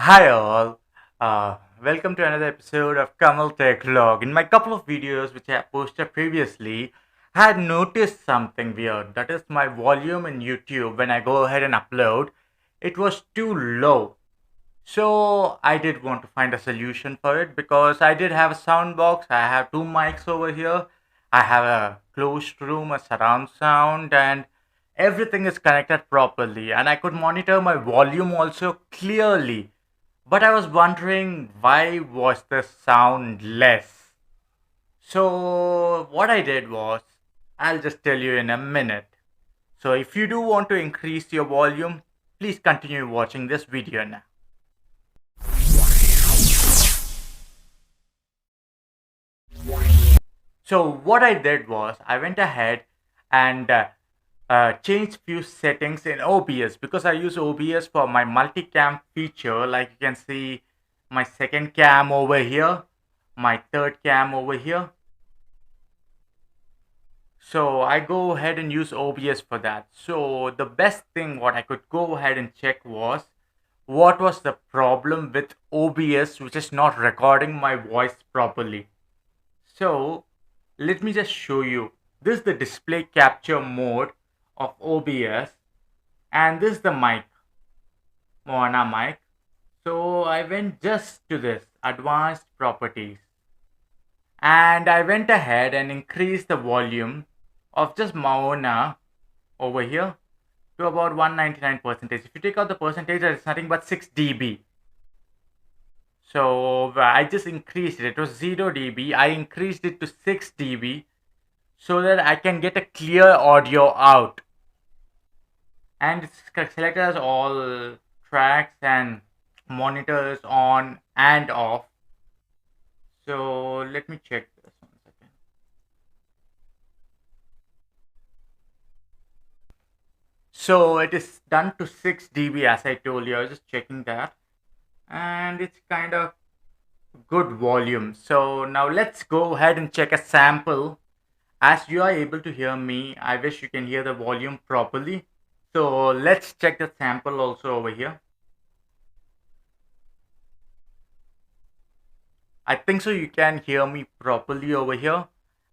Hi all, welcome to another episode of Kamal Tech Vlog. In my couple of videos which I have posted previously, I had noticed something weird. That is my volume in YouTube when I go ahead and upload, it was too low. So I did want to find a solution for it because I did have a sound box. I have two mics over here. I have a closed room, a surround sound, and everything is connected properly. And I could monitor my volume also clearly, but I was wondering why was the sound less. So what I did was, I'll just tell you in a minute. So if you do want to increase your volume, please continue watching this video now. So what I did was I went ahead and changed few settings in OBS because I use OBS for my multicam feature. Like you can see my second cam over here, my third cam over here. So I go ahead and use OBS for that. So the best thing what I could go ahead and check was what was the problem with OBS which is not recording my voice properly. So let me just show you. This is the display capture mode of OBS, and this is the mic, Moana mic. So I went just to this advanced properties, and I went ahead and increased the volume of just Moana over here to about 199%. If you take out the percentage, it's nothing but 6 dB. So I just increased it. It was 0 dB. I increased it to 6 dB so that I can get a clear audio out. And it's selected as all tracks and monitors on and off. So let me check this 1 second. So it is done to 6 dB as I told you. I was just checking that, and it's kind of good volume. So now let's go ahead and check a sample. As you are able to hear me, I wish you can hear the volume properly. So let's check the sample also over here. I think so you can hear me properly over here.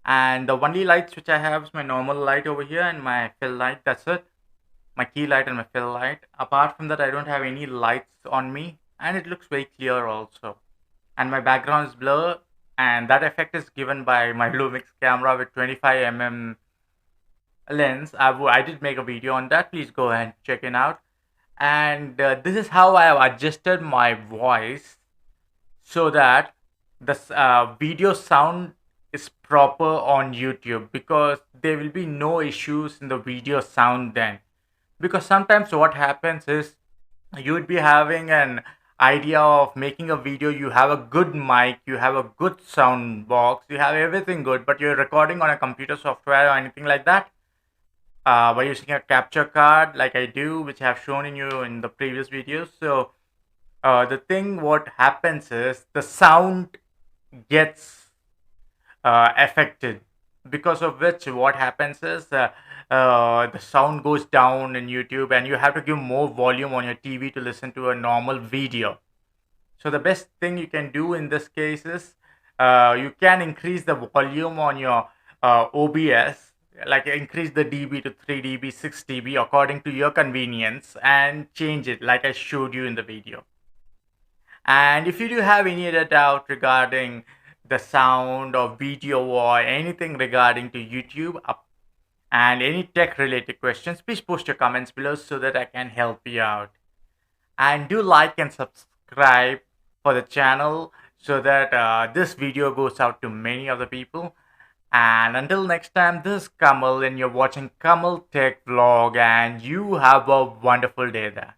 And the only lights which I have is my normal light over here and my fill light. That's it. My key light and my fill light. Apart from that, I don't have any lights on me, and it looks very clear also. And my background is blur, and that effect is given by my Lumix camera with 25 mm lens. I did make a video on that. Please go ahead and check it out. And this is how I have adjusted my voice so that the video sound is proper on YouTube, because there will be no issues in the video sound then. Because sometimes what happens is you would be having an idea of making a video, you have a good mic, you have a good sound box, you have everything good, but you're recording on a computer software or anything like that by using a capture card like I do, which I have shown in you in the previous videos. So the thing what happens is the sound gets affected, because of which what happens is the sound goes down in YouTube, and you have to give more volume on your TV to listen to a normal video. So the best thing you can do in this case is you can increase the volume on your OBS, like increase the dB to 3 dB, 6 dB according to your convenience, and change it like I showed you in the video. And if you do have any other doubt regarding the sound or video or anything regarding to YouTube and any tech related questions, please post your comments below so that I can help you out. And do like and subscribe for the channel so that this video goes out to many other people. And until next time, this is Kamal, and you're watching Kamal Tech Vlog, and you have a wonderful day there.